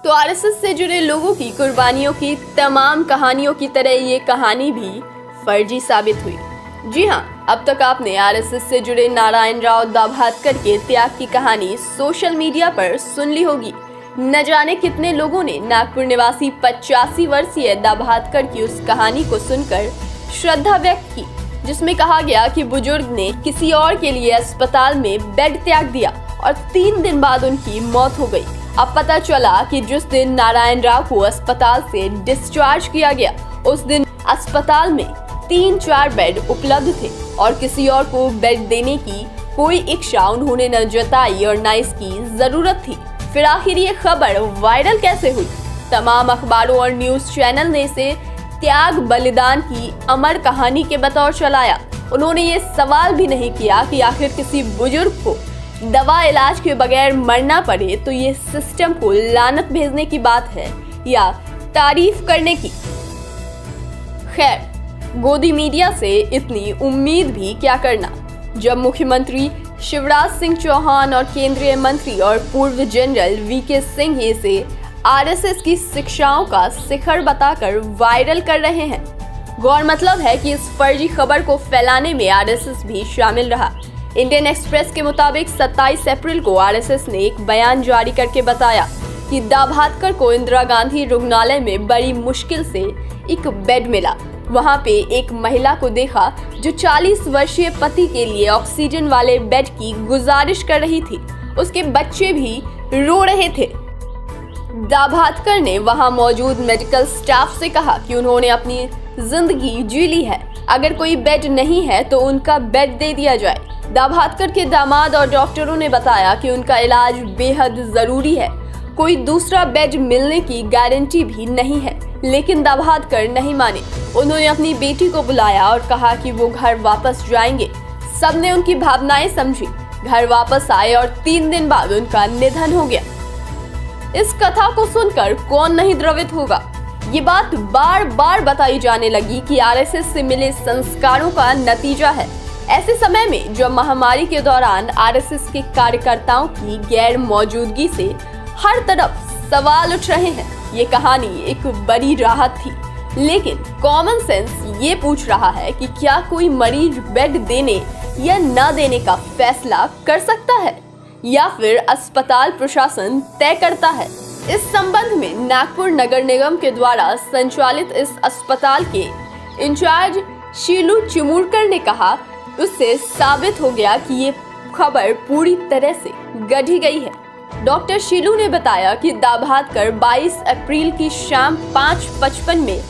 तो आरएसएस से जुड़े लोगों की कुर्बानियों की तमाम कहानियों की तरह ये कहानी भी फर्जी साबित हुई। जी हाँ, अब तक आपने आरएसएस से जुड़े नारायण राव दाभादकर के त्याग की कहानी सोशल मीडिया पर सुन ली होगी। न जाने कितने लोगों ने नागपुर निवासी 85 वर्षीय दाभादकर की उस कहानी को सुनकर श्रद्धा व्यक्त की, जिसमें कहा गया कि बुजुर्ग ने किसी और के लिए अस्पताल में बेड त्याग दिया और 3 दिन बाद उनकी मौत हो गई। अब पता चला कि जिस दिन नारायण राव को अस्पताल से डिस्चार्ज किया गया, उस दिन अस्पताल में 3-4 बेड उपलब्ध थे और किसी और को बेड देने की कोई इच्छा उन्होंने न जताई और न इसकी जरूरत थी। फिर आखिर ये खबर वायरल कैसे हुई? तमाम अखबारों और न्यूज चैनल ने इसे त्याग बलिदान की अमर कहानी के बतौर चलाया। उन्होंने ये सवाल भी नहीं किया कि आखिर किसी बुजुर्ग को दवा इलाज के बगैर मरना पड़े तो ये सिस्टम को लानत भेजने की बात है या तारीफ करने की। खैर, गोदी मीडिया से इतनी उम्मीद भी क्या करना, जब मुख्यमंत्री शिवराज सिंह चौहान और केंद्रीय मंत्री और पूर्व जनरल वीके सिंह इसे आरएसएस की शिक्षाओं का शिखर बताकर वायरल कर रहे हैं। गौर मतलब है कि इस फर्जी खबर को फैलाने में आरएसएस भी शामिल रहा। इंडियन एक्सप्रेस के मुताबिक 27 अप्रैल को आरएसएस ने एक बयान जारी करके बताया कि दाभादकर को इंदिरा गांधी रुग्णालय में बड़ी मुश्किल से एक बेड मिला। वहां पे एक महिला को देखा जो 40 वर्षीय पति के लिए ऑक्सीजन वाले बेड की गुजारिश कर रही थी। उसके बच्चे भी रो रहे थे। दाभादकर ने वहां मौजूद मेडिकल स्टाफ से कहा कि उन्होंने अपनी जिंदगी जी ली है, अगर कोई बेड नहीं है तो उनका बेड दे दिया जाए। दाभादकर के दामाद और डॉक्टरों ने बताया कि उनका इलाज बेहद जरूरी है, कोई दूसरा बेड मिलने की गारंटी भी नहीं है। लेकिन दाभादकर नहीं माने। उन्होंने अपनी बेटी को बुलाया और कहा कि वो घर वापस जाएंगे। सबने उनकी भावनाएं समझी, घर वापस आए और 3 दिन बाद उनका निधन हो गया। इस कथा को सुनकर कौन नहीं द्रवित होगा। ये बात बार बार बताई जाने लगी कि आरएसएस से मिले संस्कारों का नतीजा है। ऐसे समय में जब महामारी के दौरान आरएसएस के कार्यकर्ताओं की गैर मौजूदगी से हर तरफ सवाल उठ रहे हैं, ये कहानी एक बड़ी राहत थी। लेकिन कॉमन सेंस ये पूछ रहा है कि क्या कोई मरीज बेड देने या न देने का फैसला कर सकता है या फिर अस्पताल प्रशासन तय करता है? इस संबंध में नागपुर नगर निगम के द्वारा संचालित इस अस्पताल के इंचार्ज शीलू चिमुरकर ने कहा, उससे साबित हो गया कि ये खबर पूरी तरह से गढ़ी गई है। डॉक्टर शीलू ने बताया कि दाभादकर 22 अप्रैल की शाम 5:55 में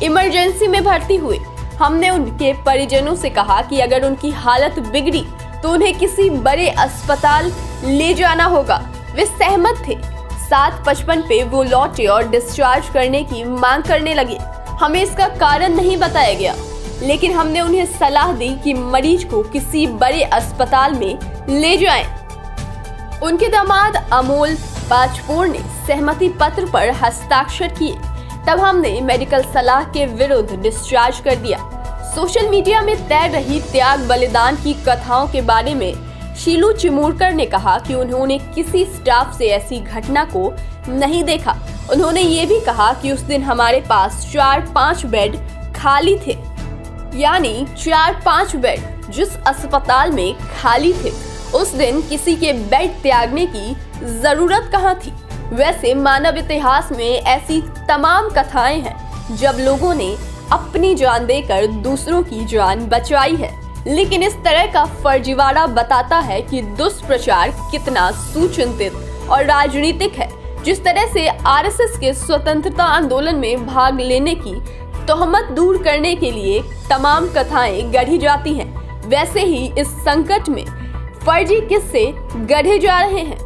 इमरजेंसी में भर्ती हुए। हमने उनके परिजनों से कहा कि अगर उनकी हालत बिगड़ी तो उन्हें किसी बड़े अस्पताल ले जाना होगा। वे सहमत थे। 7:55 पे वो लौटे और डिस्चार्ज करने की मांग करने लगे। हमें इसका कारण नहीं बताया गया, लेकिन हमने उन्हें सलाह दी कि मरीज को किसी बड़े अस्पताल में ले जाएं। उनके दामाद अमोल बाजपुर ने सहमति पत्र पर हस्ताक्षर किए। तब हमने मेडिकल सलाह के विरुद्ध डिस्चार्ज कर दिया। सोशल मीडिया में तैर रही त्याग बलिदान की कथाओं के बारे में शीलू चिमुरकर ने कहा कि उन्होंने किसी स्टाफ से ऐसी घटना को नहीं देखा। उन्होंने ये भी कहा कि उस दिन हमारे पास 4-5 बेड खाली थे, यानी 4-5 बेड जिस अस्पताल में खाली थे, उस दिन किसी के बेड त्यागने की जरूरत कहाँ थी? वैसे मानव इतिहास में ऐसी तमाम कथाएं हैं जब लोगों ने अपनी जान देकर दूसरों की जान बचाई है। लेकिन इस तरह का फर्जीवाड़ा बताता है कि दुष्प्रचार कितना सुचिंतित और राजनीतिक है। जिस तरह से आरएसएस के स्वतंत्रता आंदोलन में भाग लेने की तोहमत दूर करने के लिए तमाम कथाएं गढ़ी जाती हैं, वैसे ही इस संकट में फर्जी किस्से गढ़े जा रहे हैं।